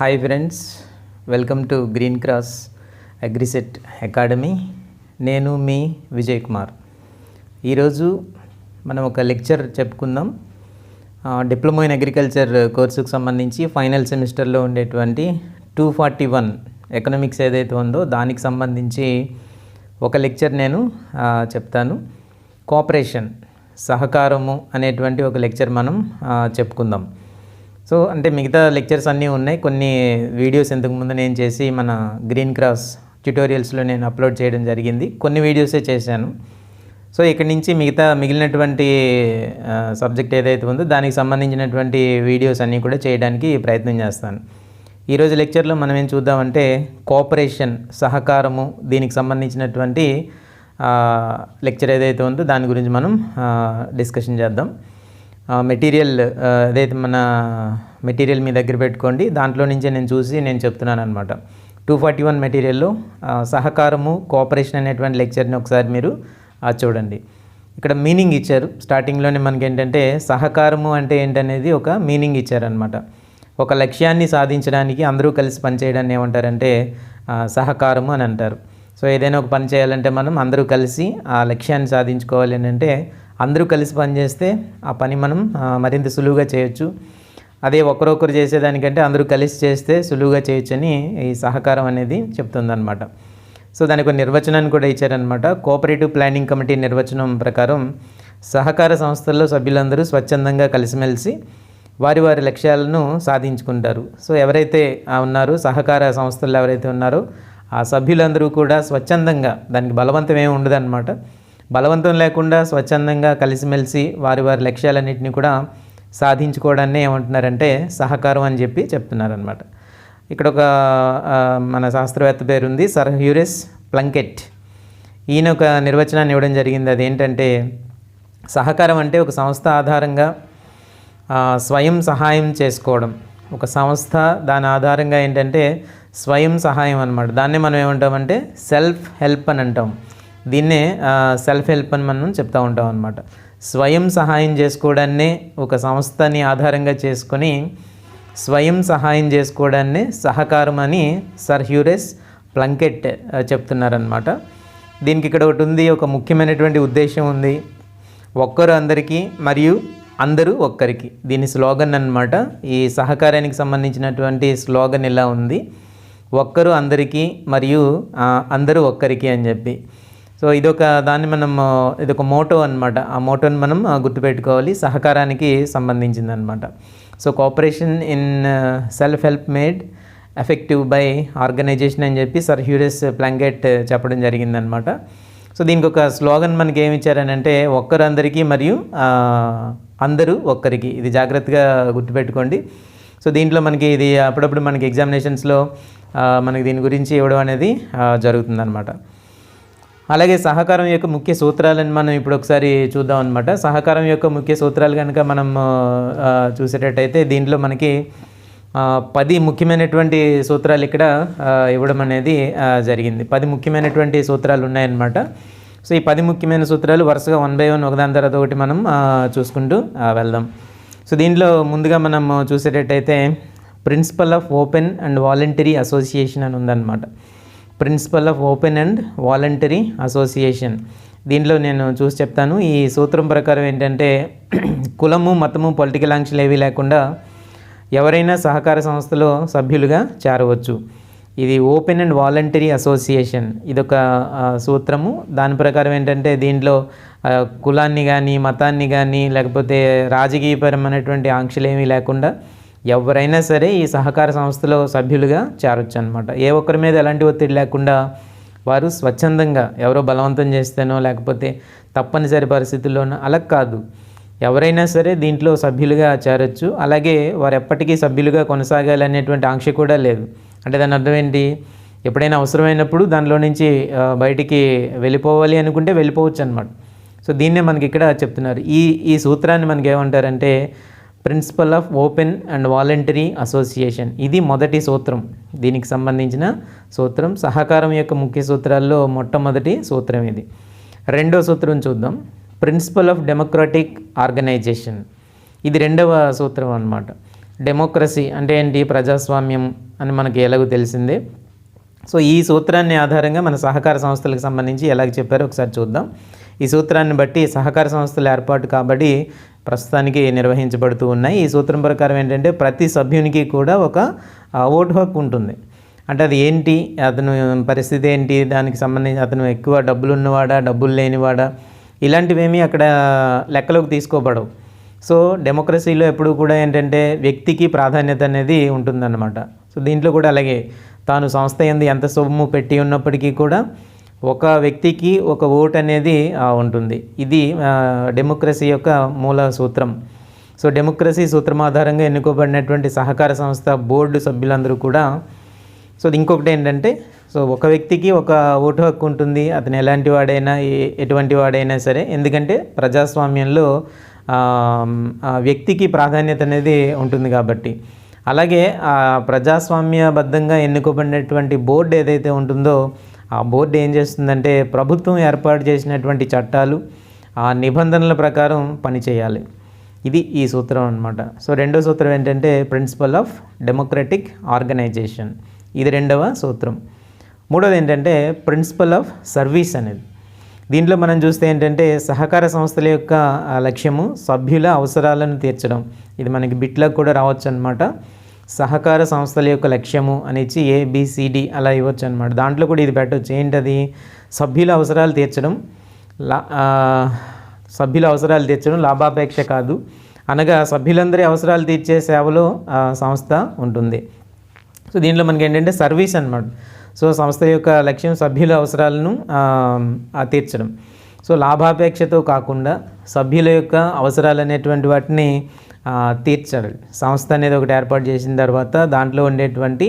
Hi friends, welcome to green cross AGRICET academy. నేను మీ విజయ్ కుమార్. ఈరోజు మనం ఒక లెక్చర్ చెప్పుకుందాం. డిప్లొమా ఇన్ అగ్రికల్చర్ కోర్సుకు సంబంధించి ఫైనల్ సెమిస్టర్లో ఉండేటువంటి 241 ఎకనామిక్స్ ఏదైతే ఉందో దానికి సంబంధించి ఒక లెక్చర్ నేను చెప్తాను. కోఆపరేషన్, సహకారము అనేటువంటి ఒక లెక్చర్ మనం చెప్పుకుందాం. సో అంటే మిగతా లెక్చర్స్ అన్నీ ఉన్నాయి. కొన్ని వీడియోస్ ఇంతకుముందు నేను చేసి మన గ్రీన్ క్రాస్ ట్యుటోరియల్స్లో నేను అప్లోడ్ చేయడం జరిగింది. కొన్ని వీడియోసే చేశాను. సో ఇక్కడి నుంచి మిగిలినటువంటి సబ్జెక్ట్ ఏదైతే ఉందో దానికి సంబంధించినటువంటి వీడియోస్ అన్నీ కూడా చేయడానికి ప్రయత్నం చేస్తాను. ఈరోజు లెక్చర్లో మనం ఏం చూద్దామంటే కోఆపరేషన్, సహకారము, దీనికి సంబంధించినటువంటి లెక్చర్ ఏదైతే ఉందో దాని గురించి మనం డిస్కషన్ చేద్దాం. మెటీరియల్ ఏదైతే మన మెటీరియల్ మీ దగ్గర పెట్టుకోండి. దాంట్లో నుంచే నేను చూసి నేను చెప్తున్నాను అనమాట. 241 మెటీరియల్లో సహకారము, కోఆపరేషన్ అనేటువంటి లెక్చర్ని ఒకసారి మీరు చూడండి. ఇక్కడ మీనింగ్ ఇచ్చారు. స్టార్టింగ్లోనే మనకి ఏంటంటే సహకారము అంటే ఏంటనేది ఒక మీనింగ్ ఇచ్చారనమాట. ఒక లక్ష్యాన్ని సాధించడానికి అందరూ కలిసి పనిచేయడాన్ని ఏమంటారంటే సహకారము అని అంటారు. సో ఏదైనా ఒక పని చేయాలంటే మనం అందరూ కలిసి ఆ లక్ష్యాన్ని సాధించుకోవాలి అని అంటే అందరూ కలిసి పనిచేస్తే ఆ పని మనం మరింత సులువుగా చేయొచ్చు. అదే ఒకరొకరు చేసేదానికంటే అందరూ కలిసి చేస్తే సులువుగా చేయొచ్చని ఈ సహకారం అనేది చెప్తుందన్నమాట. సో దానికి ఒక నిర్వచనాన్ని కూడా ఇచ్చారనమాట. కోఆపరేటివ్ ప్లానింగ్ కమిటీ నిర్వచనం ప్రకారం సహకార సంస్థల్లో సభ్యులందరూ స్వచ్ఛందంగా కలిసిమెలిసి వారి వారి లక్ష్యాలను సాధించుకుంటారు. సో ఎవరైతే ఉన్నారో సహకార సంస్థల్లో ఎవరైతే ఉన్నారో ఆ సభ్యులందరూ కూడా స్వచ్ఛందంగా, దానికి బలవంతం ఏమి ఉండదన్నమాట, బలవంతం లేకుండా స్వచ్ఛందంగా కలిసిమెలిసి వారి వారి లక్ష్యాలన్నింటినీ కూడా సాధించుకోవడాన్ని ఏమంటున్నారంటే సహకారం అని చెప్పి చెప్తున్నారనమాట. ఇక్కడ ఒక మన శాస్త్రవేత్త పేరుంది, సర్ హ్యూరెస్ ప్లంకెట్. ఈయన ఒక నిర్వచనాన్ని ఇవ్వడం జరిగింది. అదేంటంటే సహకారం అంటే ఒక సంస్థ ఆధారంగా స్వయం సహాయం చేసుకోవడం. ఒక సంస్థ దాని ఆధారంగా ఏంటంటే స్వయం సహాయం అన్నమాట. దాన్నే మనం ఏమంటామంటే సెల్ఫ్ హెల్ప్ అని అంటాం. దీన్నే సెల్ఫ్ హెల్ప్ అని మనం చెప్తూ ఉంటాం అన్నమాట. స్వయం సహాయం చేసుకోవడాన్నే, ఒక సంస్థని ఆధారంగా చేసుకొని స్వయం సహాయం చేసుకోవడాన్నే సహకారం అని సర్ హ్యూరెస్ ప్లంకెట్ చెప్తున్నారనమాట. దీనికి ఇక్కడ ఒకటి ఉంది, ఒక ముఖ్యమైనటువంటి ఉద్దేశం ఉంది. ఒక్కరు అందరికీ మరియు అందరూ ఒక్కరికి, దీని స్లోగన్ అన్నమాట. ఈ సహకారానికి సంబంధించినటువంటి స్లోగన్ ఇలా ఉంది, ఒక్కరు అందరికీ మరియు అందరూ ఒక్కరికి అని చెప్పి. సో ఇదొక మోటో అనమాట. ఆ మోటోని మనం గుర్తుపెట్టుకోవాలి. సహకారానికి సంబంధించింది అనమాట. So cooperation in self help made effective by organization అని చెప్పి సర్ హ్యూరెస్ ప్లంకెట్ చెప్పడం జరిగిందనమాట. సో దీనికి ఒక స్లోగన్ మనకి ఏమి ఇచ్చారని అంటే ఒక్కరు అందరికీ మరియు అందరూ ఒక్కరికి. ఇది జాగ్రత్తగా గుర్తుపెట్టుకోండి. సో దీంట్లో మనకి ఇది అప్పుడప్పుడు మనకి ఎగ్జామినేషన్స్లో మనకి దీని గురించి ఇవ్వడం అనేది జరుగుతుందన్నమాట. అలాగే సహకారం యొక్క ముఖ్య సూత్రాలను మనం ఇప్పుడు ఒకసారి చూద్దాం అనమాట. సహకారం యొక్క ముఖ్య సూత్రాలు కనుక మనం చూసేటట్టయితే దీంట్లో మనకి 10 ముఖ్యమైనటువంటి సూత్రాలు ఇక్కడ ఇవ్వడం అనేది జరిగింది. 10 ముఖ్యమైనటువంటి సూత్రాలు ఉన్నాయన్నమాట. సో ఈ 10 ముఖ్యమైన సూత్రాలు వరుసగా 1 by 1 ఒకదాని తర్వాత ఒకటి మనం చూసుకుంటూ వెళ్దాం. సో దీంట్లో ముందుగా మనం చూసేటట్టయితే principle of open and voluntary association అని ఉందన్నమాట. Principle of open and voluntary association, దీంట్లో నేను చూసి చెప్తాను. ఈ సూత్రం ప్రకారం ఏంటంటే కులము, మతము, పొలిటికల్ ఆంక్షలు ఏవీ లేకుండా ఎవరైనా సహకార సంస్థలో సభ్యులుగా చేరవచ్చు. ఇది ఓపెన్ అండ్ వాలంటరీ అసోసియేషన్, ఇదొక సూత్రము. దాని ప్రకారం ఏంటంటే దీంట్లో కులాన్ని కానీ, మతాన్ని కానీ, లేకపోతే రాజకీయపరమైనటువంటి ఆంక్షలు ఏమీ లేకుండా ఎవరైనా సరే ఈ సహకార సంస్థలో సభ్యులుగా చేరొచ్చు అనమాట. ఏ ఒక్కరి మీద ఎలాంటి ఒత్తిడి లేకుండా వారు స్వచ్ఛందంగా, ఎవరో బలవంతం చేస్తేనో లేకపోతే తప్పనిసరి పరిస్థితుల్లోనో అలా కాదు, ఎవరైనా సరే దీంట్లో సభ్యులుగా చేరొచ్చు. అలాగే వారు ఎప్పటికీ సభ్యులుగా కొనసాగాలి అనేటువంటి ఆంక్ష కూడా లేదు. అంటే దాని అర్థం ఏంటి, ఎప్పుడైనా అవసరమైనప్పుడు దానిలో నుంచి బయటికి వెళ్ళిపోవాలి అనుకుంటే వెళ్ళిపోవచ్చు అనమాట. సో దీన్నే మనకి ఇక్కడ చెప్తున్నారు. ఈ సూత్రాన్ని మనకి ఏమంటారంటే principle of open and voluntary association. ఇది మొదటి సూత్రం, దీనికి సంబంధించిన సూత్రం. సహకారం యొక్క ముఖ్య సూత్రాల్లో మొట్టమొదటి సూత్రం ఇది. రెండో సూత్రం చూద్దాం, ప్రిన్సిపల్ ఆఫ్ డెమోక్రటిక్ ఆర్గనైజేషన్. ఇది రెండవ సూత్రం అన్నమాట. డెమోక్రసీ అంటే ఏంటి? ప్రజాస్వామ్యం. అని మనకి ఎలాగో తెలిసిందే. సో ఈ సూత్రాన్ని ఆధారంగా మన సహకార సంస్థలకు సంబంధించి ఎలాగ చెప్పారో ఒకసారి చూద్దాం. ఈ సూత్రాన్ని బట్టి సహకార సంస్థలు ఏర్పాటు కాబట్టి ప్రస్తుతానికి నిర్వహించబడుతూ ఉన్నాయి. ఈ సూత్రం ప్రకారం ఏంటంటే ప్రతి సభ్యునికి కూడా ఒక ఓటు హక్కు ఉంటుంది. అంటే అది ఏంటి, అతను పరిస్థితి ఏంటి, దానికి సంబంధించి అతను ఎక్కువ డబ్బులు ఉన్నవాడా, డబ్బులు లేనివాడా, ఇలాంటివేమీ అక్కడ లెక్కలోకి తీసుకోబడవు. సో డెమోక్రసీలో ఎప్పుడు కూడా ఏంటంటే వ్యక్తికి ప్రాధాన్యత అనేది ఉంటుందన్నమాట. సో దీంట్లో కూడా అలాగే తాను సంస్థ యందు ఎంత సొమ్ము పెట్టి ఉన్నప్పటికీ కూడా ఒక వ్యక్తికి ఒక ఓటు అనేది ఉంటుంది. ఇది డెమోక్రసీ యొక్క మూల సూత్రం. సో డెమోక్రసీ సూత్రం ఆధారంగా ఎన్నుకోబడినటువంటి సహకార సంస్థ బోర్డు సభ్యులందరూ కూడా, సో ఇంకొకటి ఏంటంటే, సో ఒక వ్యక్తికి ఒక ఓటు హక్కు ఉంటుంది. అతను ఎలాంటి వాడైనా ఎటువంటి వాడైనా సరే, ఎందుకంటే ప్రజాస్వామ్యంలో వ్యక్తికి ప్రాధాన్యత అనేది ఉంటుంది కాబట్టి. అలాగే ప్రజాస్వామ్యబద్ధంగా ఎన్నుకోబడినటువంటి బోర్డు ఏదైతే ఉంటుందో ఆ బోర్డు ఏం చేస్తుందంటే ప్రభుత్వం ఏర్పాటు చేసినటువంటి చట్టాలు ఆ నిబంధనల ప్రకారం పనిచేయాలి. ఇది ఈ సూత్రం అన్నమాట. సో రెండో సూత్రం ఏంటంటే ప్రిన్సిపల్ ఆఫ్ డెమోక్రటిక్ ఆర్గనైజేషన్. ఇది రెండవ సూత్రం. మూడోది ఏంటంటే ప్రిన్సిపల్ ఆఫ్ సర్వీస్ అనేది. దీంట్లో మనం చూస్తే ఏంటంటే సహకార సంస్థల యొక్క లక్ష్యము సభ్యుల అవసరాలను తీర్చడం. ఇది మనకి బిట్లకు కూడా రావచ్చు అనమాట. సహకార సంస్థల యొక్క లక్ష్యము అని ఇచ్చి ABCD అలా ఇవ్వచ్చు అనమాట. దాంట్లో కూడా ఇది పెట్టవచ్చు. ఏంటది? సభ్యుల అవసరాలు తీర్చడం. సభ్యుల అవసరాలు తీర్చడం లాభాపేక్ష కాదు, అనగా సభ్యులందరి అవసరాలు తీర్చే సేవలో సంస్థ ఉంటుంది. సో దీంట్లో మనకి ఏంటంటే సర్వీస్ అన్నమాట. సో సంస్థ యొక్క లక్ష్యం సభ్యుల అవసరాలను తీర్చడం. సో లాభాపేక్షతో కాకుండా సభ్యుల యొక్క అవసరాలు అనేటువంటి వాటిని తీర్చాలి. సంస్థ అనేది ఒకటి ఏర్పాటు చేసిన తర్వాత దాంట్లో ఉండేటువంటి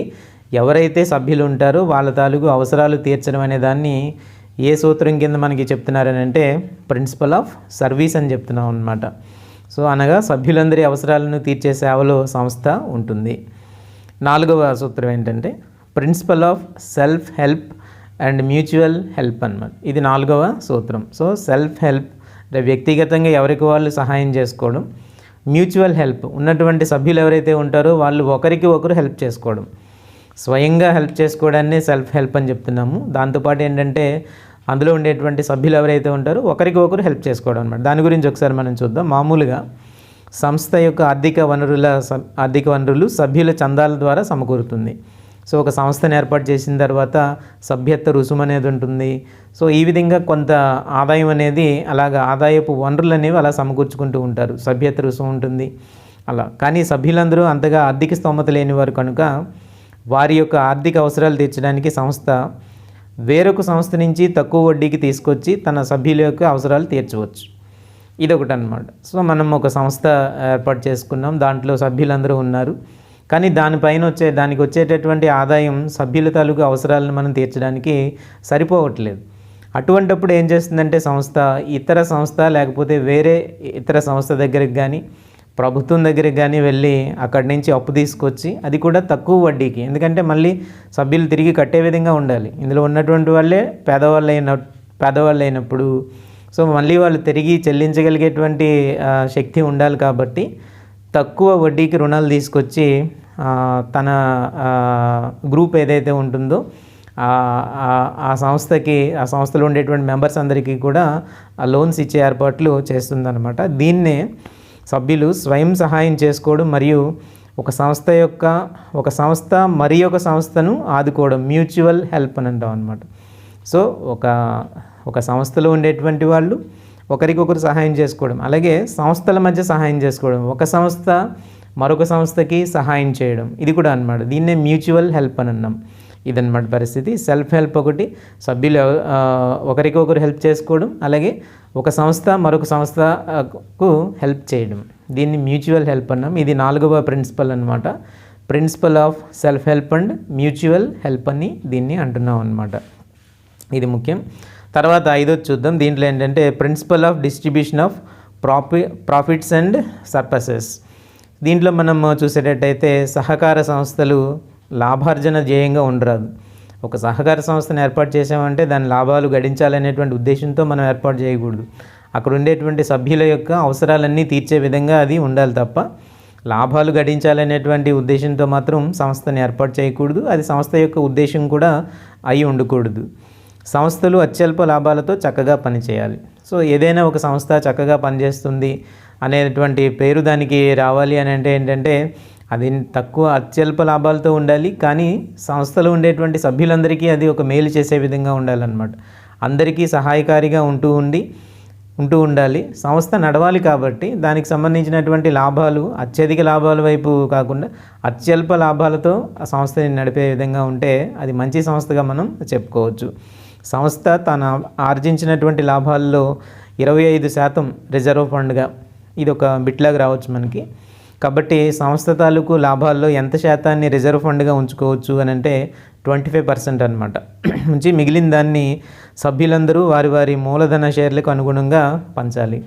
ఎవరైతే సభ్యులు ఉంటారో వాళ్ళ తాలూకు అవసరాలు తీర్చడం అనే దాన్ని ఏ సూత్రం కింద మనకి చెప్తున్నారని అంటే ప్రిన్సిపల్ ఆఫ్ సర్వీస్ అని చెప్తున్నాం అన్నమాట. సో అనగా సభ్యులందరి అవసరాలను తీర్చే సేవలో సంస్థ ఉంటుంది. నాలుగవ సూత్రం ఏంటంటే principle of self help and mutual help అన్నమాట. ఇది నాలుగవ సూత్రం. సో సెల్ఫ్ హెల్ప్ అంటే వ్యక్తిగతంగా ఎవరికి వాళ్ళు సహాయం చేసుకోవడం, మ్యూచువల్ హెల్ప్ ఉన్నటువంటి సభ్యులు ఎవరైతే ఉంటారో వాళ్ళు ఒకరికి ఒకరు హెల్ప్ చేసుకోవడం, స్వయంగా హెల్ప్ చేసుకోవడాన్ని సెల్ఫ్ హెల్ప్ అని చెప్తున్నాము. దాంతోపాటు ఏంటంటే అందులో ఉండేటువంటి సభ్యులు ఎవరైతే ఉంటారో ఒకరికి ఒకరు హెల్ప్ చేసుకోవడం అనమాట. దాని గురించి ఒకసారి మనం చూద్దాం. మామూలుగా సంస్థ యొక్క ఆర్థిక వనరులు సభ్యుల చందాల ద్వారా సమకూరుతుంది. సో ఒక సంస్థను ఏర్పాటు చేసిన తర్వాత సభ్యత్వ రుసుము అనేది ఉంటుంది. సో ఈ విధంగా కొంత ఆదాయం అనేది అలాగా ఆదాయపు వనరులు అనేవి అలా సమకూర్చుకుంటూ ఉంటారు. సభ్యత్వ రుసుము ఉంటుంది అలా. కానీ సభ్యులందరూ అంతగా ఆర్థిక స్తోమత లేని వారు కనుక వారి యొక్క ఆర్థిక అవసరాలు తీర్చడానికి సంస్థ వేరొక సంస్థ నుంచి తక్కువ వడ్డీకి తీసుకొచ్చి తన సభ్యుల యొక్క అవసరాలు తీర్చవచ్చు. ఇదొకటి అన్నమాట. సో మనం ఒక సంస్థ ఏర్పాటు చేసుకున్నాం, దాంట్లో సభ్యులందరూ ఉన్నారు, కానీ దానికి వచ్చేటటువంటి ఆదాయం సభ్యుల తాలూకు అవసరాలను మనం తీర్చడానికి సరిపోవట్లేదు. అటువంటప్పుడు ఏం చేస్తుందంటే సంస్థ ఇతర సంస్థ లేకపోతే వేరే ఇతర సంస్థ దగ్గరికి కానీ ప్రభుత్వం దగ్గరికి కానీ వెళ్ళి అక్కడి నుంచి అప్పు తీసుకొచ్చి, అది కూడా తక్కువ వడ్డీకి, ఎందుకంటే మళ్ళీ సభ్యులు తిరిగి కట్టే విధంగా ఉండాలి. ఇందులో ఉన్నటువంటి వాళ్ళే పేదవాళ్ళు అయినప్పుడు సో మళ్ళీ వాళ్ళు తిరిగి చెల్లించగలిగేటువంటి శక్తి ఉండాలి. కాబట్టి తక్కువ వడ్డీకి రుణాలు తీసుకొచ్చి తన గ్రూప్ ఏదైతే ఉంటుందో ఆ సంస్థలో ఉండేటువంటి మెంబర్స్ అందరికీ కూడా లోన్స్ ఇచ్చే ఏర్పాట్లు చేస్తుందన్నమాట. దీన్నే సభ్యులు స్వయం సహాయం చేసుకోవడం మరియు ఒక సంస్థ మరి ఒక సంస్థను ఆదుకోవడం, మ్యూచువల్ హెల్ప్ అని అంటాం అన్నమాట. సో ఒక సంస్థలో ఉండేటువంటి వాళ్ళు ఒకరికొకరు సహాయం చేసుకోవడం, అలాగే సంస్థల మధ్య సహాయం చేసుకోవడం, ఒక సంస్థ మరొక సంస్థకి సహాయం చేయడం, ఇది కూడా అన్నమాట. దీన్నే మ్యూచువల్ హెల్ప్ అని అన్నాం. ఇదన్నమాట పరిస్థితి. సెల్ఫ్ హెల్ప్ ఒకటి, సభ్యులు ఒకరికొకరు హెల్ప్ చేసుకోవడం, అలాగే ఒక సంస్థ మరొక సంస్థకు హెల్ప్ చేయడం, దీన్ని మ్యూచువల్ హెల్ప్ అన్నాం. ఇది నాలుగవ ప్రిన్సిపల్ అన్నమాట. Principle of self help and mutual help అని దీన్ని అంటున్నాం అన్నమాట. ఇది ముఖ్యం. తర్వాత ఐదోది చూద్దాం. దీంట్లో ఏంటంటే principle of distribution of profits and surpluses. దీంట్లో మనం చూసేటట్టయితే సహకార సంస్థలు లాభార్జన ధ్యేయంగా ఉండరాదు. ఒక సహకార సంస్థను ఏర్పాటు చేసామంటే దాని లాభాలు గడించాలనేటువంటి ఉద్దేశంతో మనం ఏర్పాటు చేయకూడదు. అక్కడ ఉండేటువంటి సభ్యుల యొక్క అవసరాలన్నీ తీర్చే విధంగా అది ఉండాలి తప్ప లాభాలు గడించాలనేటువంటి ఉద్దేశంతో మాత్రం సంస్థని ఏర్పాటు చేయకూడదు. అది సంస్థ యొక్క ఉద్దేశం కూడా అయి ఉండకూడదు. సంస్థలు అత్యల్ప లాభాలతో చక్కగా పనిచేయాలి. సో ఏదైనా ఒక సంస్థ చక్కగా పనిచేస్తుంది అనేటువంటి పేరు దానికి రావాలి అని అంటే ఏంటంటే అది తక్కువ అత్యల్ప లాభాలతో ఉండాలి, కానీ సంస్థలో ఉండేటువంటి సభ్యులందరికీ అది ఒక మేలు చేసే విధంగా ఉండాలన్నమాట. అందరికీ సహాయకారిగా ఉంటూ ఉండాలి. సంస్థ నడవాలి కాబట్టి దానికి సంబంధించినటువంటి లాభాలు అత్యధిక లాభాల వైపు కాకుండా అత్యల్ప లాభాలతో ఆ సంస్థని నడిపే విధంగా ఉంటే అది మంచి సంస్థగా మనం చెప్పుకోవచ్చు. సంస్థ తన ఆర్జించినటువంటి లాభాల్లో 25% రిజర్వ్ ఫండ్గా ఇది ఒక బిట్లాగా రావచ్చు మనకి. కాబట్టి సంస్థ తాలూకు లాభాల్లో ఎంత శాతాన్ని రిజర్వ్ ఫండ్గా ఉంచుకోవచ్చు అని అంటే 25% అనమాట. నుంచి మిగిలిన దాన్ని సభ్యులందరూ వారి వారి మూలధన షేర్లకు అనుగుణంగా పంచాలి.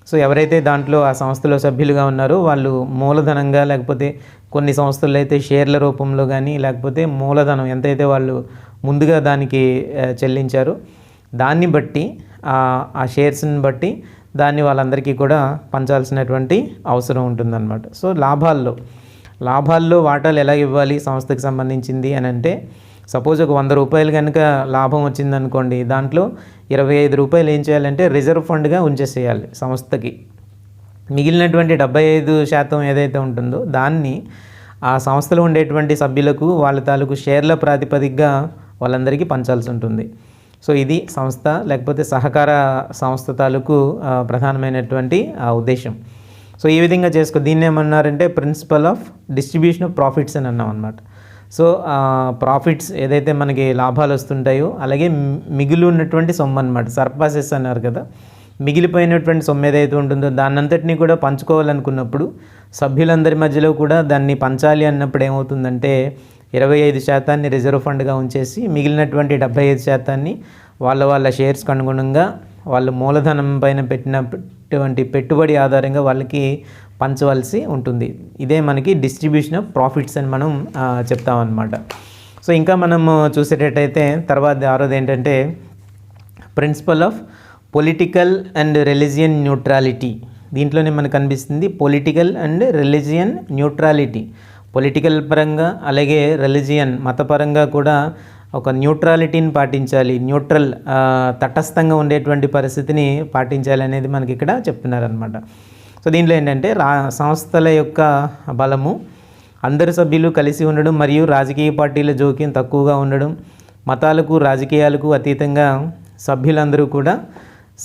సో ఎవరైతే దాంట్లో ఆ సంస్థలో సభ్యులుగా ఉన్నారో వాళ్ళు మూలధనంగా, లేకపోతే కొన్ని సంస్థల్లో అయితే షేర్ల రూపంలో కానీ, లేకపోతే మూలధనం ఎంతైతే వాళ్ళు ముందుగా దానికి చెల్లించారో దాన్ని బట్టి ఆ షేర్స్ని బట్టి దాన్ని వాళ్ళందరికీ కూడా పంచాల్సినటువంటి అవసరం ఉంటుందన్నమాట. సో లాభాల్లో వాటాలు ఎలా ఇవ్వాలి సంస్థకి సంబంధించింది అని అంటే, సపోజ్ ఒక 100 రూపాయలు కనుక లాభం వచ్చిందనుకోండి, దాంట్లో 25 రూపాయలు ఏం చేయాలంటే రిజర్వ్ ఫండ్గా ఉంచేసేయాలి సంస్థకి. మిగిలినటువంటి 75% ఏదైతే ఉంటుందో దాన్ని ఆ సంస్థలో ఉండేటువంటి సభ్యులకు వాళ్ళ తాలూకు షేర్ల ప్రాతిపదికగా వాళ్ళందరికీ పంచాల్సి ఉంటుంది. సో ఇది సంస్థ లేకపోతే సహకార సంస్థ తాలూకు ప్రధానమైనటువంటి ఉద్దేశం. సో ఈ విధంగా దీన్ని ఏమన్నారంటే principle of distribution of profits అని అన్నాం అన్నమాట. సో ప్రాఫిట్స్ ఏదైతే మనకి లాభాలు వస్తుంటాయో అలాగే మిగిలి ఉన్నటువంటి సొమ్ము అనమాట, సర్ప్లసెస్ అన్నారు కదా, మిగిలిపోయినటువంటి సొమ్ము ఏదైతే ఉంటుందో దాన్నంతటినీ కూడా పంచుకోవాలనుకున్నప్పుడు సభ్యులందరి మధ్యలో కూడా దాన్ని పంచాలి అన్నప్పుడు ఏమవుతుందంటే 25% రిజర్వ్ ఫండ్గా ఉంచేసి మిగిలినటువంటి 75% వాళ్ళ షేర్స్కి అనుగుణంగా వాళ్ళ మూలధనం పైన పెట్టినటువంటి పెట్టుబడి ఆధారంగా వాళ్ళకి పంచవలసి ఉంటుంది. ఇదే మనకి డిస్ట్రిబ్యూషన్ ఆఫ్ ప్రాఫిట్స్ అని మనం చెప్తామన్నమాట. సో ఇంకా మనం చూసేటట్టయితే తర్వాత 6ది ఏంటంటే principle of political and religion neutrality. దీంట్లోనే మనకు కనిపిస్తుంది political and religion neutrality. Political పరంగా అలాగే రిలీజియన్ మతపరంగా కూడా ఒక న్యూట్రాలిటీని పాటించాలి, తటస్థంగా ఉండేటువంటి పరిస్థితిని పాటించాలి అనేది మనకి ఇక్కడ చెప్తున్నారనమాట. సో దీంట్లో ఏంటంటే సంస్థల యొక్క బలము, అందరు సభ్యులు కలిసి ఉండడం మరియు రాజకీయ పార్టీల జోక్యం తక్కువగా ఉండడం, మతాలకు రాజకీయాలకు అతీతంగా సభ్యులందరూ కూడా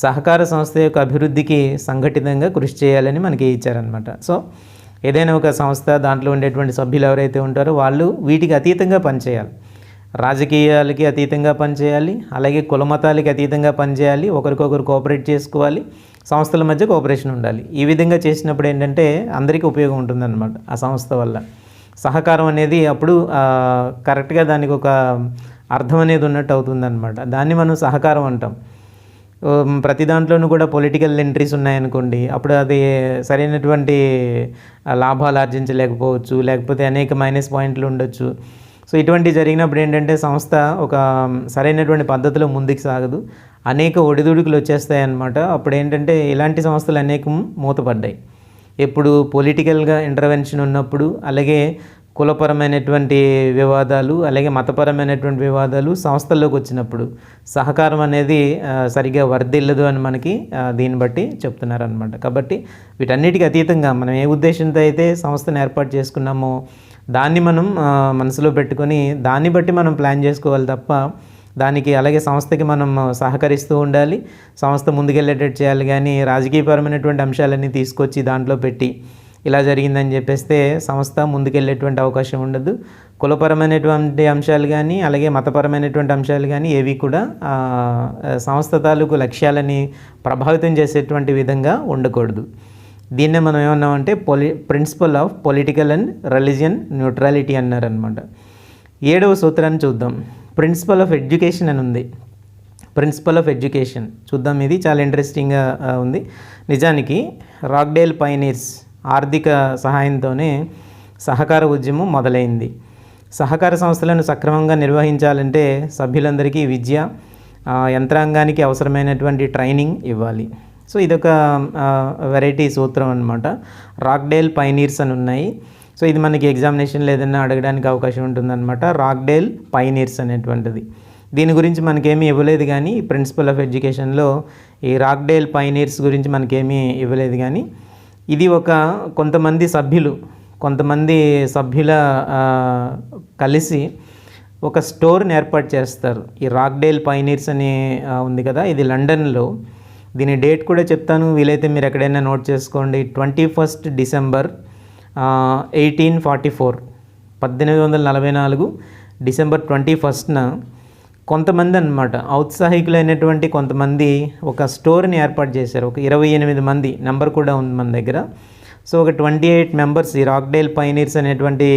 సహకార సంస్థ యొక్క అభివృద్ధికి సంఘటితంగా కృషి చేయాలని మనకి ఇచ్చారనమాట. సో ఏదైనా ఒక సంస్థ దాంట్లో ఉండేటువంటి సభ్యులు ఎవరైతే ఉంటారో వాళ్ళు వీటికి అతీతంగా పనిచేయాలి, రాజకీయాలకి అతీతంగా పనిచేయాలి, అలాగే కులమతాలకి అతీతంగా పనిచేయాలి, ఒకరికొకరు కోఆపరేట్ చేసుకోవాలి, సంస్థల మధ్య కోఆపరేషన్ ఉండాలి. ఈ విధంగా చేసినప్పుడు ఏంటంటే అందరికీ ఉపయోగం ఉంటుందన్నమాట. ఆ సంస్థ వల్ల సహకారం అనేది అప్పుడు కరెక్ట్గా దానికి ఒక అర్థం అనేది ఉన్నట్టు అవుతుందన్నమాట. దాన్ని మనం సహకారం అంటాం. ప్రతి దాంట్లోనూ కూడా పొలిటికల్ ఎంట్రీస్ ఉన్నాయనుకోండి, అప్పుడు అది సరైనటువంటి లాభాలు ఆర్జించలేకపోవచ్చు, లేకపోతే అనేక మైనస్ పాయింట్లు ఉండొచ్చు. సో ఇటువంటి జరిగినప్పుడు ఏంటంటే సంస్థ ఒక సరైనటువంటి పద్ధతిలో ముందుకు సాగదు, అనేక ఒడిదుడుకులు వచ్చేస్తాయి అన్నమాట. అప్పుడు ఏంటంటే ఇలాంటి సంస్థలు అనేకం మూతపడ్డాయి. ఎప్పుడు పొలిటికల్గా ఇంటర్వెన్షన్ ఉన్నప్పుడు, అలాగే కులపరమైనటువంటి వివాదాలు, అలాగే మతపరమైనటువంటి వివాదాలు సంస్థల్లోకి వచ్చినప్పుడు సహకారం అనేది సరిగా వర్ధిల్లదు అని మనకి దీన్ని బట్టి చెప్తున్నారనమాట. కాబట్టి వీటన్నిటికీ అతీతంగా మనం ఏ ఉద్దేశంతో అయితే సంస్థను ఏర్పాటు చేసుకున్నామో దాన్ని మనం మనసులో పెట్టుకొని దాన్ని బట్టి మనం ప్లాన్ చేసుకోవాలి తప్ప దానికి అలాగే సంస్థకి మనం సహకరిస్తూ ఉండాలి, సంస్థ ముందుకెళ్ళేటట్టు చేయాలి. కానీ రాజకీయపరమైనటువంటి అంశాలన్నీ తీసుకొచ్చి దాంట్లో పెట్టి ఇలా జరిగిందని చెప్పేస్తే సంస్థ ముందుకెళ్ళేటువంటి అవకాశం ఉండదు. కులపరమైనటువంటి అంశాలు కానీ అలాగే మతపరమైనటువంటి అంశాలు కానీ ఏవి కూడా సంస్థ తాలూకు లక్ష్యాలని ప్రభావితం చేసేటువంటి విధంగా ఉండకూడదు. దీన్నే మనం ఏమన్నామంటే principle of political and religion neutrality అన్నారనమాట. 7వ సూత్రాన్ని చూద్దాం. ప్రిన్సిపల్ ఆఫ్ ఎడ్యుకేషన్ అని ఉంది. ప్రిన్సిపల్ ఆఫ్ ఎడ్యుకేషన్ చూద్దాం. ఇది చాలా ఇంట్రెస్టింగ్గా ఉంది. నిజానికి రాక్డేల్ పైనీర్స్ ఆర్థిక సహాయంతోనే సహకార ఉద్యమం మొదలైంది. సహకార సంస్థలను సక్రమంగా నిర్వహించాలంటే సభ్యులందరికీ విద్య, యంత్రాంగానికి అవసరమైనటువంటి ట్రైనింగ్ ఇవ్వాలి. సో ఇదొక వెరైటీ సూత్రం అనమాట. రాక్డేల్ పైనీర్స్ అని ఉన్నాయి. సో ఇది మనకి ఎగ్జామినేషన్లో ఏదైనా అడగడానికి అవకాశం ఉంటుందన్నమాట. రాక్డేల్ పైనీర్స్ అనేటువంటిది. దీని గురించి మనకేమీ ఇవ్వలేదు, కానీ ప్రిన్సిపల్ ఆఫ్ ఎడ్యుకేషన్లో ఈ రాక్డేల్ పైనీర్స్ గురించి మనకేమీ ఇవ్వలేదు. కానీ ఇది ఒక కొంతమంది సభ్యుల కలిసి ఒక స్టోర్ని ఏర్పాటు చేస్తారు. ఈ రాక్డేల్ పైనీర్స్ అని ఉంది కదా, ఇది లండన్లో. దీని డేట్ కూడా చెప్తాను, వీలైతే మీరు ఎక్కడైనా నోట్ చేసుకోండి. 21 డిసెంబర్ 1844, 1844 డిసెంబర్ 21న కొంతమంది అన్నమాట, ఔత్సాహికులైనటువంటి కొంతమంది ఒక స్టోర్ని ఏర్పాటు చేశారు. ఒక 28 మంది, నెంబర్ కూడా ఉంది మన దగ్గర. సో ఒక 28 మెంబర్స్ ఈ రాక్డేల్ పైనీర్స్ అనేటువంటి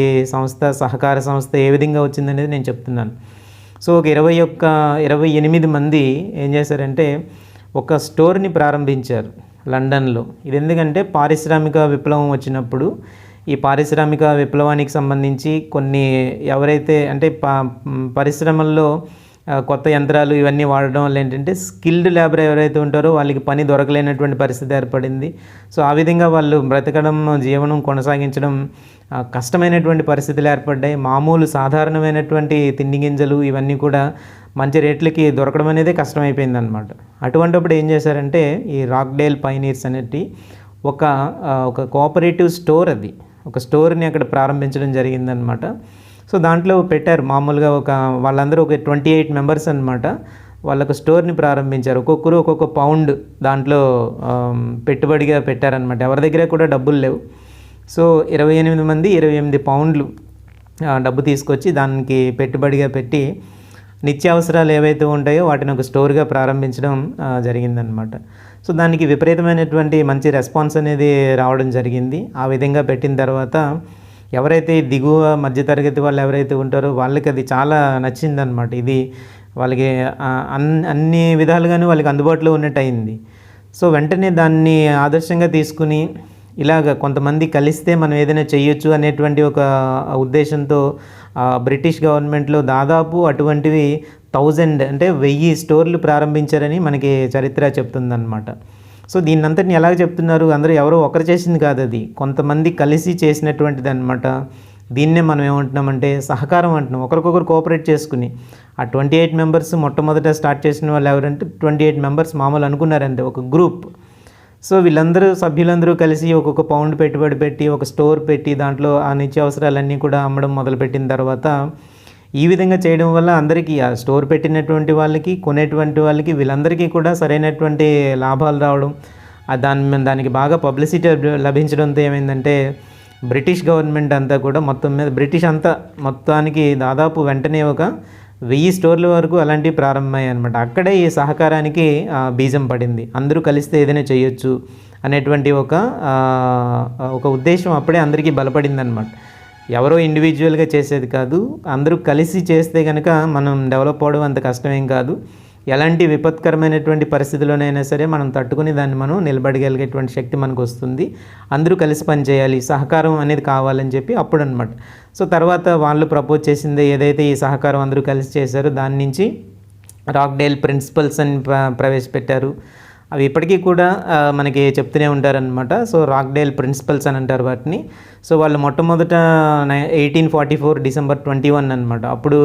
సహకార సంస్థ ఏ విధంగా వచ్చిందనేది నేను చెప్తున్నాను. సో ఒక 28 మంది ఏం చేశారంటే ఒక స్టోర్ని ప్రారంభించారు లండన్లో. ఇది ఎందుకంటే పారిశ్రామిక విప్లవం వచ్చినప్పుడు ఈ పారిశ్రామిక విప్లవానికి సంబంధించి కొన్ని ఎవరైతే అంటే పరిశ్రమల్లో కొత్త యంత్రాలు ఇవన్నీ వాడడం వల్ల ఏంటంటే స్కిల్డ్ లేబర్ ఎవరైతే ఉంటారో వాళ్ళకి పని దొరకలేనటువంటి పరిస్థితి ఏర్పడింది. సో ఆ విధంగా వాళ్ళు బ్రతకడం, జీవనం కొనసాగించడం కష్టమైనటువంటి పరిస్థితులు ఏర్పడ్డాయి. మామూలు సాధారణమైనటువంటి తిండి గింజలు ఇవన్నీ కూడా మంచి రేట్లకి దొరకడం అనేది కష్టమైపోయింది అనమాట. అటువంటిప్పుడు ఏం చేశారంటే ఈ రాక్డేల్ పైనీర్స్ అనేది ఒక కోఆపరేటివ్ స్టోర్, అది ఒక స్టోర్ని అక్కడ ప్రారంభించడం జరిగిందనమాట. సో దాంట్లో పెట్టారు మామూలుగా వాళ్ళందరూ ఒక 28 మెంబర్స్ అనమాట. వాళ్ళకు స్టోర్ని ప్రారంభించారు. ఒక్కొక్కరు ఒక్కొక్క పౌండ్ దాంట్లో పెట్టుబడిగా పెట్టారనమాట. ఎవరి దగ్గర కూడా డబ్బులు లేవు. సో 28 మంది 28 పౌండ్లు డబ్బు తీసుకొచ్చి దానికి పెట్టుబడిగా పెట్టి నిత్యావసరాలు ఏవైతే ఉంటాయో వాటిని ఒక స్టోర్గా ప్రారంభించడం జరిగిందనమాట. సో దానికి విపరీతమైనటువంటి మంచి రెస్పాన్స్ అనేది రావడం జరిగింది. ఆ విధంగా పెట్టిన తర్వాత ఎవరైతే దిగువ మధ్యతరగతి వాళ్ళు ఎవరైతే ఉంటారో వాళ్ళకి అది చాలా నచ్చిందనమాట. ఇది వాళ్ళకి అన్ని విధాలుగానే వాళ్ళకి అందుబాటులో ఉన్నట్టు అయింది. సో వెంటనే దాన్ని ఆదర్శంగా తీసుకుని ఇలాగ కొంతమంది కలిస్తే మనం ఏదైనా చేయొచ్చు అనేటువంటి ఒక ఉద్దేశంతో బ్రిటిష్ గవర్నమెంట్లో దాదాపు అటువంటివి 1000 అంటే 1000 స్టోర్లు ప్రారంభించారని మనకి చరిత్ర చెప్తుందన్నమాట. సో దీన్నంతటిని ఎలాగ చెప్తున్నారు, అందరూ ఎవరో ఒకరు చేసింది కాదు, అది కొంతమంది కలిసి చేసినటువంటిది అనమాట. దీన్నే మనం ఏమంటున్నామంటే సహకారం అంటున్నాం. ఒకరికొకరు కోఆపరేట్ చేసుకుని ఆ 28 మెంబర్స్ మొట్టమొదట స్టార్ట్ చేసిన వాళ్ళు ఎవరంటే 28 మెంబర్స్ మామూలు అనుకున్నారంటే ఒక గ్రూప్. సో వీళ్ళందరూ సభ్యులందరూ కలిసి ఒక్కొక్క పౌండ్ పెట్టుబడి పెట్టి ఒక స్టోర్ పెట్టి దాంట్లో ఆ నిత్యావసరాలన్నీ కూడా అమ్మడం మొదలుపెట్టిన తర్వాత ఈ విధంగా చేయడం వల్ల అందరికీ ఆ స్టోర్ పెట్టినటువంటి వాళ్ళకి కొనేటువంటి వాళ్ళకి వీళ్ళందరికీ కూడా సరైనటువంటి లాభాలు రావడం, దానికి బాగా పబ్లిసిటీ లభించడంతో ఏమైందంటే బ్రిటిష్ గవర్నమెంట్ అంతా కూడా బ్రిటిష్ అంతా మొత్తానికి దాదాపు వెంటనే ఒక 1000 స్టోర్ల వరకు అలాంటివి ప్రారంభమయ్యాయి అనమాట. అక్కడే ఈ సహకారానికి బీజం పడింది. అందరూ కలిస్తే ఏదైనా చేయొచ్చు అనేటువంటి ఒక ఉద్దేశం అప్పుడే అందరికీ బలపడింది అనమాట. ఎవరో ఇండివిజువల్గా చేసేది కాదు, అందరూ కలిసి చేస్తే కనుక మనం డెవలప్ అవ్వడం అంత కష్టమేం కాదు. ఎలాంటి విపత్కరమైనటువంటి పరిస్థితుల్లోనైనా సరే మనం తట్టుకుని దాన్ని మనం నిలబడగలిగేటువంటి శక్తి మనకు వస్తుంది. అందరూ కలిసి పనిచేయాలి, సహకారం అనేది కావాలని చెప్పి అప్పుడు అనమాట. సో తర్వాత వాళ్ళు ప్రపోజ్ చేసింది ఏదైతే ఈ సహకారం అందరూ కలిసి చేశారో దాని నుంచి రాక్డేల్ ప్రిన్సిపల్స్ అని ప్రవేశపెట్టారు. అవి ఇప్పటికీ కూడా మనకి చెప్తూనే ఉంటారనమాట. సో రాక్డేల్ ప్రిన్సిపల్స్ అని అంటారు వాటిని. సో వాళ్ళు మొట్టమొదట 1844 డిసెంబర్ 21 అనమాట అప్పుడు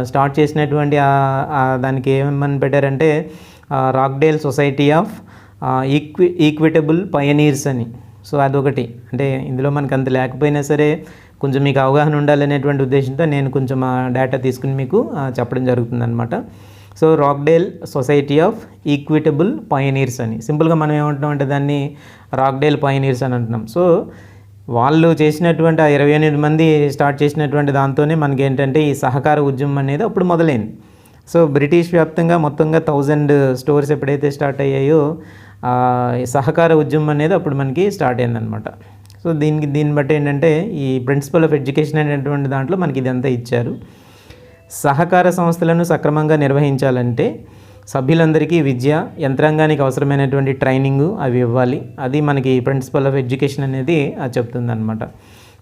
స్టార్ట్ చేసినటువంటి దానికి ఏమని పెట్టారంటే రాక్డేల్ సొసైటీ ఆఫ్ ఈక్విటబుల్ పయనీర్స్ అని. సో అదొకటి, అంటే ఇందులో మనకు అంత లేకపోయినా సరే కొంచెం మీకు అవగాహన ఉండాలనేటువంటి ఉద్దేశంతో నేను కొంచెం ఆ డేటా తీసుకుని మీకు చెప్పడం జరుగుతుందన్నమాట. So Rochdale society of equitable pioneers అని సింపుల్గా మనం ఏమంటున్నాం అంటే దాన్ని రాక్డేల్ పయనీర్స్ అని అంటున్నాం. సో వాళ్ళు చేసినటువంటి ఆ 28 మంది స్టార్ట్ చేసినటువంటి దాంతోనే మనకి ఏంటంటే ఈ సహకార ఉద్యమం అనేది అప్పుడు మొదలైంది. సో బ్రిటిష్ వ్యాప్తంగా మొత్తంగా 1000 స్టోర్స్ ఎప్పుడైతే స్టార్ట్ అయ్యాయో ఈ సహకార ఉద్యమం అనేది అప్పుడు మనకి స్టార్ట్ అయిందనమాట. సో దీన్ని బట్టి ఏంటంటే ఈ ప్రిన్సిపల్ ఆఫ్ ఎడ్యుకేషన్ అనేటువంటి దాంట్లో మనకి ఇదంతా ఇచ్చారు. సహకార సంస్థలను సక్రమంగా నిర్వహించాలంటే సభ్యులందరికీ విద్య, యంత్రాంగానికి అవసరమైనటువంటి ట్రైనింగు అవి ఇవ్వాలి. అది మనకి ప్రిన్సిపల్ ఆఫ్ ఎడ్యుకేషన్ అనేది చెప్తుందన్నమాట.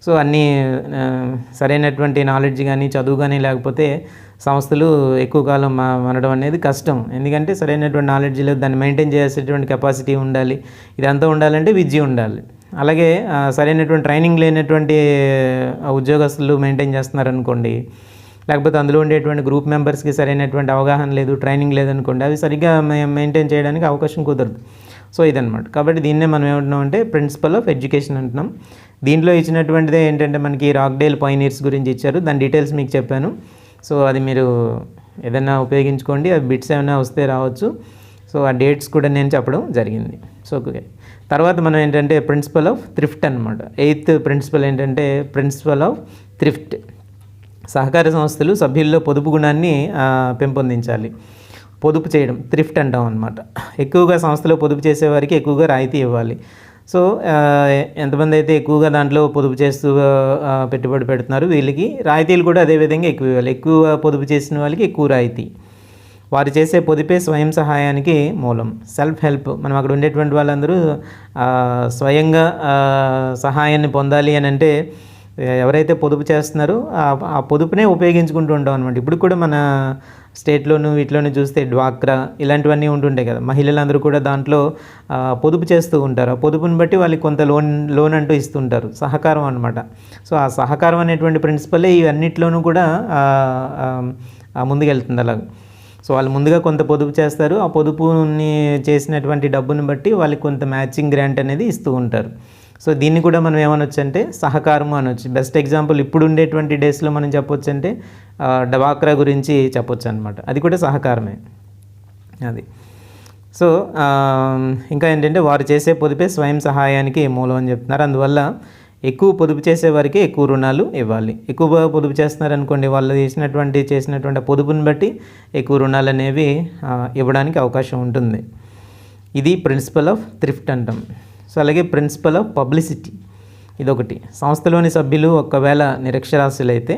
సో అన్నీ సరైనటువంటి నాలెడ్జ్ కానీ చదువు కానీ లేకపోతే సంస్థలు ఎక్కువ కాలం మనడం అనేది కష్టం. ఎందుకంటే సరైనటువంటి నాలెడ్జ్ లేదు, దాన్ని మెయింటైన్ చేసేటువంటి కెపాసిటీ ఉండాలి. ఇదంతా ఉండాలంటే విద్య ఉండాలి. అలాగే సరైనటువంటి ట్రైనింగ్ లేనటువంటి ఉద్యోగస్తులు మెయింటైన్ చేస్తున్నారనుకోండి, లేకపోతే అందులో ఉండేటువంటి గ్రూప్ మెంబర్స్కి సరైనటువంటి అవగాహన లేదు, ట్రైనింగ్ లేదనుకోండి, అవి సరిగ్గా మెయింటైన్ చేయడానికి అవకాశం కుదరదు. సో ఇదనమాట. కాబట్టి దీన్నే మనం ఏమంటున్నాం అంటే ప్రిన్సిపల్ ఆఫ్ ఎడ్యుకేషన్ అంటున్నాం. దీంట్లో ఇచ్చినటువంటిదే ఏంటంటే మనకి రాక్డేల్ పైనీర్స్ గురించి ఇచ్చారు, దాని డీటెయిల్స్ మీకు చెప్పాను. సో అది మీరు ఏదైనా ఉపయోగించుకోండి, ఆ బిట్స్ ఏమైనా వస్తే రావచ్చు. సో ఆ డేట్స్ కూడా నేను చెప్పడం జరిగింది. సో ఓకే, తర్వాత మనం ఏంటంటే ప్రిన్సిపల్ ఆఫ్ థ్రిఫ్ట్ అనమాట. 8th ప్రిన్సిపల్ ఏంటంటే ప్రిన్సిపల్ ఆఫ్ థ్రిఫ్ట్. సహకార సంస్థలు సభ్యుల్లో పొదుపు గుణాన్ని పెంపొందించాలి. పొదుపు చేయడం థ్రిఫ్ట్ అంటాం అనమాట. ఎక్కువగా సంస్థలో పొదుపు చేసేవారికి ఎక్కువగా రాయితీ ఇవ్వాలి. సో ఎంతమంది అయితే ఎక్కువగా దాంట్లో పొదుపు చేస్తూ పెట్టుబడి పెడుతున్నారు, వీళ్ళకి రాయితీలు కూడా అదేవిధంగా ఎక్కువ ఇవ్వాలి. ఎక్కువ పొదుపు చేసిన వాళ్ళకి ఎక్కువ రాయితీ. వారు చేసే పొదుపే స్వయం సహాయానికి మూలం. సెల్ఫ్ హెల్ప్, మనం అక్కడ ఉండేటువంటి వాళ్ళందరూ స్వయంగా సహాయాన్ని పొందాలి అని అంటే ఎవరైతే పొదుపు చేస్తున్నారో ఆ పొదుపునే ఉపయోగించుకుంటూ ఉంటాం అనమాట. ఇప్పుడు కూడా మన స్టేట్లోనూ వీటిలోనూ చూస్తే డ్వాక్రా ఇలాంటివన్నీ ఉంటుంటాయి కదా, మహిళలందరూ కూడా దాంట్లో పొదుపు చేస్తూ ఉంటారు. ఆ పొదుపుని బట్టి వాళ్ళకి కొంత లోన్ అంటూ ఇస్తుంటారు, సహకారం అనమాట. సో ఆ సహకారం అనేటువంటి ప్రిన్సిపలే ఇవన్నిట్లోనూ కూడా ముందుకెళ్తుంది అలాగ. సో వాళ్ళు ముందుగా కొంత పొదుపు చేస్తారు, ఆ పొదుపుని చేసినటువంటి డబ్బుని బట్టి వాళ్ళకి కొంత మ్యాచింగ్ గ్రాంట్ అనేది ఇస్తూ ఉంటారు. సో దీన్ని కూడా మనం ఏమనొచ్చు అంటే సహకారము అనొచ్చు. బెస్ట్ ఎగ్జాంపుల్ ఇప్పుడు ఉండేటువంటి డేస్లో మనం చెప్పొచ్చు అంటే డ్వాక్రా గురించి చెప్పొచ్చు అనమాట. అది కూడా సహకారమే అది. సో ఇంకా ఏంటంటే వారు చేసే పొదుపే స్వయం సహాయానికి మూలం అని చెప్తున్నారు. అందువల్ల ఎక్కువ పొదుపు చేసేవారికి ఎక్కువ రుణాలు ఇవ్వాలి. ఎక్కువ పొదుపు చేస్తున్నారనుకోండి, వాళ్ళు చేసినటువంటి పొదుపుని బట్టి ఎక్కువ రుణాలు అనేవి ఇవ్వడానికి అవకాశం ఉంటుంది. ఇది ప్రిన్సిపల్ ఆఫ్ థ్రిఫ్ట్ అంటాం. సో అలాగే ప్రిన్సిపల్ ఆఫ్ పబ్లిసిటీ, ఇదొకటి. సంస్థలోని సభ్యులు ఒకవేళ నిరక్షరాస్యులైతే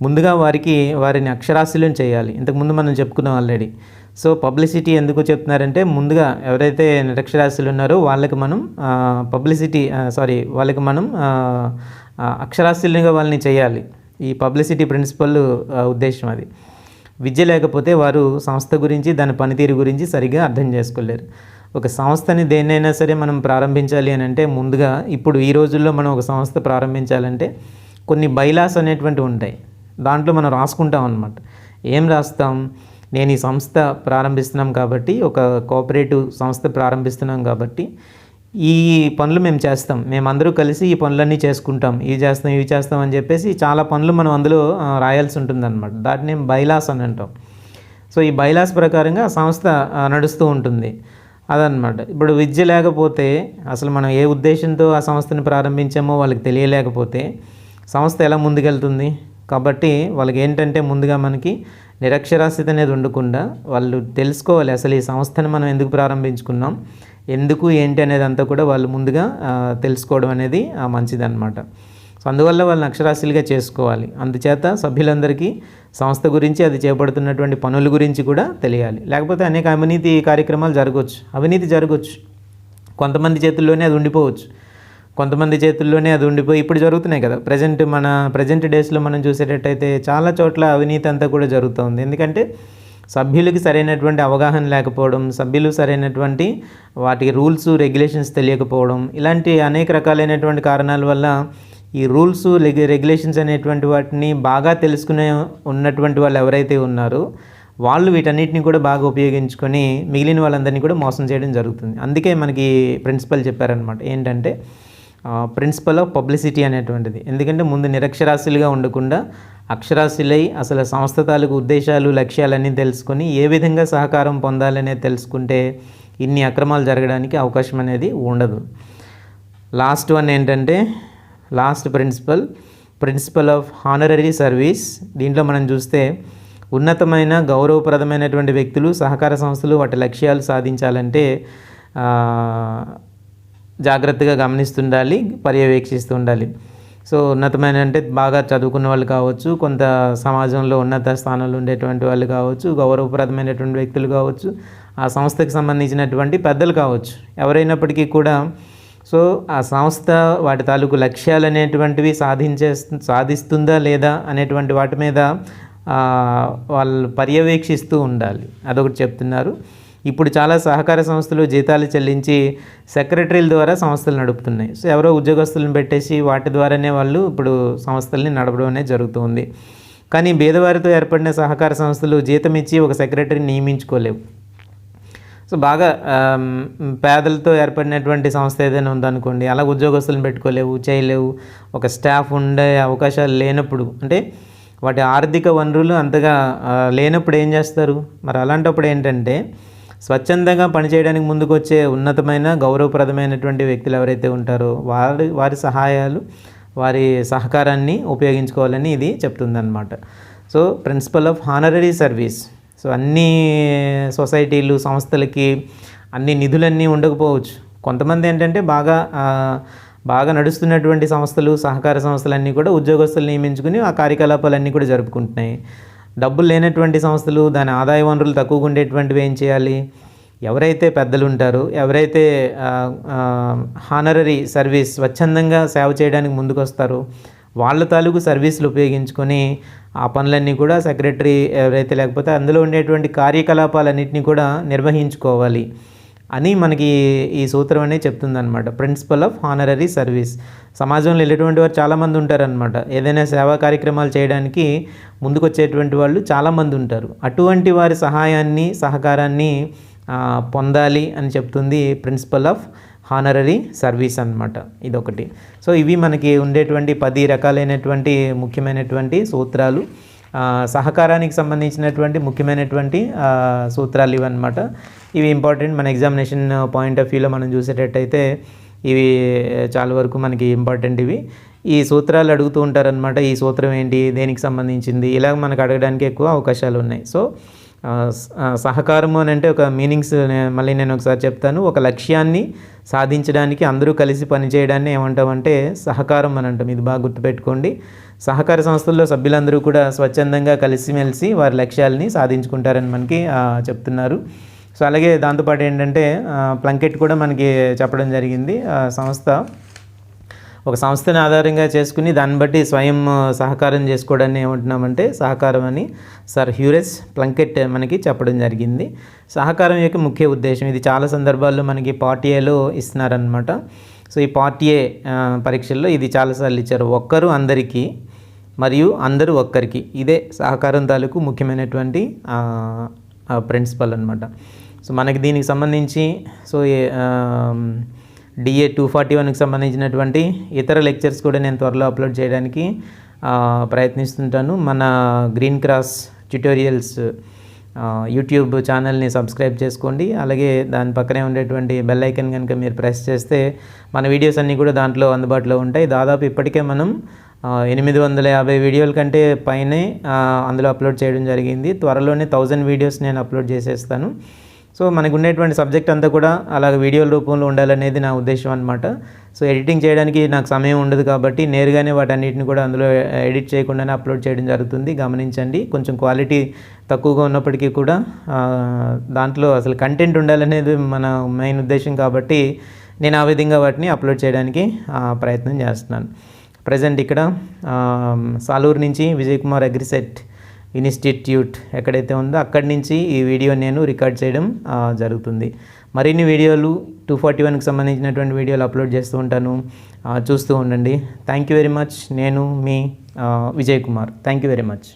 ముందుగా వారిని అక్షరాస్యులను చేయాలి. ఇంతకుముందు మనం చెప్పుకున్నాం ఆల్రెడీ. సో పబ్లిసిటీ ఎందుకు చెప్తున్నారంటే ముందుగా ఎవరైతే నిరక్షరాస్యులు ఉన్నారో వాళ్ళకి మనం అక్షరాస్యులుగా వాళ్ళని చేయాలి. ఈ పబ్లిసిటీ ప్రిన్సిపల్ ఉద్దేశం అది. విద్య లేకపోతే వారు సంస్థ గురించి దాని పనితీరు గురించి సరిగ్గా అర్థం చేసుకోలేరు. ఒక సంస్థని దేన్నైనా సరే మనం ప్రారంభించాలి అని అంటే ముందుగా ఇప్పుడు ఈ రోజుల్లో మనం ఒక సంస్థ ప్రారంభించాలంటే కొన్ని బైలాస్ అనేటువంటివి ఉంటాయి. దాంట్లో మనం రాసుకుంటాం అన్నమాట. ఏం రాస్తాం? నేను ఈ సంస్థ ప్రారంభిస్తున్నాం కాబట్టి, ఒక కోఆపరేటివ్ సంస్థ ప్రారంభిస్తున్నాం కాబట్టి ఈ పనులు మేము చేస్తాం, మేమందరూ కలిసి ఈ పనులన్నీ చేసుకుంటాం, ఇవి చేస్తాం అని చెప్పేసి చాలా పనులు మనం అందులో రాయాల్సి ఉంటుందన్నమాట. దాన్ని మేము బైలాస్ అని అంటాం. సో ఈ బైలాస్ ప్రకారంగా సంస్థ నడుస్తూ ఉంటుంది అదనమాట. ఇప్పుడు విద్య లేకపోతే అసలు మనం ఏ ఉద్దేశంతో ఆ సంస్థని ప్రారంభించామో వాళ్ళకి తెలియలేకపోతే సంస్థ ఎలా ముందుకెళ్తుంది? కాబట్టి వాళ్ళకి ఏంటంటే ముందుగా మనకి నిరక్షరాస్యత అనేది ఉండకుండా వాళ్ళు తెలుసుకోవాలి అసలు ఈ సంస్థను మనం ఎందుకు ప్రారంభించుకున్నాం, ఎందుకు ఏంటి అనేది అంతా కూడా వాళ్ళు ముందుగా తెలుసుకోవడం అనేది మంచిదన్నమాట. సో అందువల్ల వాళ్ళని అక్షరాస్యులుగా చేసుకోవాలి. అందుచేత సభ్యులందరికీ సంస్థ గురించి, అది చేపడుతున్నటువంటి పనుల గురించి కూడా తెలియాలి. లేకపోతే అనేక అవినీతి కార్యక్రమాలు అవినీతి జరగవచ్చు. కొంతమంది చేతుల్లోనే అది ఉండిపోవచ్చు, కొంతమంది చేతుల్లోనే అది ఉండిపోయి ఇప్పుడు జరుగుతున్నాయి కదా. ప్రజెంట్ డేస్లో మనం చూసేటట్టయితే చాలా చోట్ల అవినీతి అంతా కూడా జరుగుతుంది. ఎందుకంటే సభ్యులకి సరైనటువంటి అవగాహన లేకపోవడం, సభ్యులు సరైనటువంటి వాటి రూల్స్ రెగ్యులేషన్స్ తెలియకపోవడం, ఇలాంటి అనేక రకాలైనటువంటి కారణాల వల్ల ఈ రూల్స్ రెగ్యులేషన్స్ అనేటువంటి వాటిని బాగా తెలుసుకునే ఉన్నటువంటి వాళ్ళు ఎవరైతే ఉన్నారో వాళ్ళు వీటన్నిటిని కూడా బాగా ఉపయోగించుకొని మిగిలిన వాళ్ళందరినీ కూడా మోసం చేయడం జరుగుతుంది. అందుకే మనకి ప్రిన్సిపల్ చెప్పారనమాట, ఏంటంటే ప్రిన్సిపల్ ఆఫ్ పబ్లిసిటీ అనేటువంటిది. ఎందుకంటే ముందు నిరక్షరాస్యులుగా ఉండకుండా అక్షరాస్యులై అసలు సంస్థ తాలూకు ఉద్దేశాలు, లక్ష్యాలన్నీ తెలుసుకొని ఏ విధంగా సహకారం పొందాలనేది తెలుసుకుంటే ఇన్ని అక్రమాలు జరగడానికి అవకాశం అనేది ఉండదు. లాస్ట్ వన్ ఏంటంటే last principle of honorary service. దీంట్లో మనం చూస్తే ఉన్నతమైన గౌరవప్రదమైనటువంటి వ్యక్తులు సహకార సంస్థలు వాటి లక్ష్యాలు సాధించాలంటే జాగ్రత్తగా గమనిస్తుండాలి, పర్యవేక్షిస్తూ ఉండాలి. సో ఉన్నతమైన అంటే బాగా చదువుకున్న వాళ్ళు కావచ్చు, కొంత సమాజంలో ఉన్నత స్థానంలో ఉండేటువంటి వాళ్ళు కావచ్చు, గౌరవప్రదమైనటువంటి వ్యక్తులు కావచ్చు, ఆ సంస్థకి సంబంధించినటువంటి పెద్దలు కావచ్చు, ఎవరైనప్పటికీ కూడా సో ఆ సంస్థ వాటి తాలూకు లక్ష్యాలు అనేటువంటివి సాధిస్తుందా లేదా అనేటువంటి వాటి మీద వాళ్ళు పర్యవేక్షిస్తూ ఉండాలి, అదొకటి చెప్తున్నారు. ఇప్పుడు చాలా సహకార సంస్థలు జీతాలు చెల్లించి సెక్రటరీల ద్వారా సంస్థలు నడుపుతున్నాయి. సో ఎవరో ఉద్యోగస్తులను పెట్టేసి వాటి ద్వారానే వాళ్ళు ఇప్పుడు సంస్థల్ని నడపడం అనేది జరుగుతుంది. కానీ పేదవారితో ఏర్పడిన సహకార సంస్థలు జీతం ఇచ్చి ఒక సెక్రటరీని నియమించుకోలేవు. సో బాగా పేదలతో ఏర్పడినటువంటి సంస్థ ఏదైనా ఉందనుకోండి, అలా ఉద్యోగస్తులను పెట్టుకోలేవు, చేయలేవు. ఒక స్టాఫ్ ఉండే అవకాశాలు లేనప్పుడు, అంటే వాటి ఆర్థిక వనరులు అంతగా లేనప్పుడు ఏం చేస్తారు? మరి అలాంటప్పుడు ఏంటంటే స్వచ్ఛందంగా పనిచేయడానికి ముందుకు వచ్చే ఉన్నతమైన గౌరవప్రదమైనటువంటి వ్యక్తులు ఎవరైతే ఉంటారో వారి సహాయాలు, వారి సహకారాన్ని ఉపయోగించుకోవాలని ఇది చెప్తుందన్నమాట. So principle of honorary service. So అన్ని సొసైటీలు, సంస్థలకి అన్ని నిధులన్నీ ఉండకపోవచ్చు. కొంతమంది ఏంటంటే బాగా నడుస్తున్నటువంటి సంస్థలు, సహకార సంస్థలన్నీ కూడా ఉద్యోగస్తులు నియమించుకుని ఆ కార్యకలాపాలన్నీ కూడా జరుపుకుంటున్నాయి. డబ్బులు లేనటువంటి సంస్థలు, దాని ఆదాయ వనరులు తక్కువగా ఉండేటువంటివి ఏం చేయాలి? ఎవరైతే పెద్దలు ఉంటారో, ఎవరైతే హానరరీ సర్వీస్ స్వచ్ఛందంగా సేవ చేయడానికి ముందుకు వస్తారో వాళ్ళ తాలూకు సర్వీసులు ఉపయోగించుకొని ఆ పనులన్నీ కూడా సెక్రటరీ ఎవరైతే లేకపోతే అందులో ఉండేటువంటి కార్యకలాపాలన్నింటినీ కూడా నిర్వహించుకోవాలి అని మనకి ఈ సూత్రం అనేది చెప్తుందన్నమాట. Principle of honorary service. సమాజంలో వెళ్ళేటువంటి వారు చాలామంది ఉంటారనమాట. ఏదైనా సేవా కార్యక్రమాలు చేయడానికి ముందుకు వచ్చేటువంటి వాళ్ళు చాలామంది ఉంటారు. అటువంటి వారి సహాయాన్ని, సహకారాన్ని పొందాలి అని చెప్తుంది ప్రిన్సిపల్ ఆఫ్ హానరరీ సర్వీస్ అన్నమాట. ఇదొకటి. సో ఇవి మనకి ఉండేటువంటి 10 రకాలైనటువంటి ముఖ్యమైనటువంటి సూత్రాలు, సహకారానికి సంబంధించినటువంటి ముఖ్యమైనటువంటి సూత్రాలు ఇవన్నమాట. ఇవి ఇంపార్టెంట్. మన ఎగ్జామినేషన్ పాయింట్ ఆఫ్ వ్యూలో మనం చూసేటట్టయితే ఇవి చాలా వరకు మనకి ఇంపార్టెంట్. ఈ సూత్రాలు అడుగుతూ ఉంటారనమాట. ఈ సూత్రం ఏంటి, దేనికి సంబంధించింది, ఇలా మనకు అడగడానికి ఎక్కువ అవకాశాలు ఉన్నాయి. సో సహకారము అని అంటే ఒక మీనింగ్స్ మళ్ళీ నేను ఒకసారి చెప్తాను. ఒక లక్ష్యాన్ని సాధించడానికి అందరూ కలిసి పనిచేయడాన్ని ఏమంటామంటే సహకారం అని అంటాం. ఇది బాగా గుర్తుపెట్టుకోండి. సహకార సంస్థల్లో సభ్యులందరూ కూడా స్వచ్ఛందంగా కలిసిమెలిసి వారి లక్ష్యాలని సాధించుకుంటారని మనకి చెప్తున్నారు. సో అలాగే దాంతోపాటు ఏంటంటే ప్లంకెట్ కూడా మనకి చెప్పడం జరిగింది. ఒక సంస్థని ఆధారంగా చేసుకుని దాన్ని బట్టి స్వయం సహకారం చేసుకోవడాన్ని ఏమంటున్నామంటే సహకారం అని సర్ హ్యూరెస్ ప్లంకెట్ మనకి చెప్పడం జరిగింది. సహకారం యొక్క ముఖ్య ఉద్దేశం ఇది చాలా సందర్భాల్లో మనకి పార్ట్ ఏలో ఇస్తున్నారనమాట. సో ఈ పార్ట్ ఏ పరీక్షల్లో ఇది చాలాసార్లు ఇచ్చారు. ఒక్కరు అందరికీ మరియు అందరూ ఒక్కరికి. ఇదే సహకారం తాలూకు ముఖ్యమైనటువంటి ప్రిన్సిపల్ అనమాట. సో మనకి దీనికి సంబంధించి DA 241కి సంబంధించినటువంటి ఇతర లెక్చర్స్ కూడా నేను త్వరలో అప్లోడ్ చేయడానికి ప్రయత్నిస్తుంటాను. మన గ్రీన్ క్రాస్ ట్యుటోరియల్స్ యూట్యూబ్ ఛానల్ని సబ్స్క్రైబ్ చేసుకోండి. అలాగే దాని పక్కనే ఉండేటువంటి బెల్ ఐకన్ కనుక మీరు ప్రెస్ చేస్తే మన వీడియోస్ అన్నీ కూడా దాంట్లో అందుబాటులో ఉంటాయి. దాదాపు ఇప్పటికే మనం 850 వీడియోల కంటే పైనే అందులో అప్లోడ్ చేయడం జరిగింది. త్వరలోనే 1000 వీడియోస్ నేను అప్లోడ్ చేసేస్తాను. సో మనకు ఉండేటువంటి సబ్జెక్ట్ అంతా కూడా అలాగ వీడియోల రూపంలో ఉండాలనేది నా ఉద్దేశం అనమాట. సో ఎడిటింగ్ చేయడానికి నాకు సమయం ఉండదు కాబట్టి నేరుగానే వాటన్నిటిని కూడా అందులో ఎడిట్ చేయకుండానే అప్లోడ్ చేయడం జరుగుతుంది. గమనించండి. కొంచెం క్వాలిటీ తక్కువగా ఉన్నప్పటికీ కూడా దాంట్లో అసలు కంటెంట్ ఉండాలనేది మన మెయిన్ ఉద్దేశం కాబట్టి నేను ఆ విధంగా వాటిని అప్లోడ్ చేయడానికి ప్రయత్నం చేస్తున్నాను. ప్రజెంట్ ఇక్కడ సాలూరు నుంచి విజయ్ కుమార్ అగ్రిసెట్ ఇన్స్టిట్యూట్ ఎక్కడైతే ఉందో అక్కడి నుంచి ఈ వీడియో నేను రికార్డ్ చేయడం జరుగుతుంది. మరిన్ని వీడియోలు 241కి సంబంధించినటువంటి వీడియోలు అప్లోడ్ చేస్తూ ఉంటాను. చూస్తూ ఉండండి. Thank you very much. నేను మీ Vijay Kumar. Thank you very much.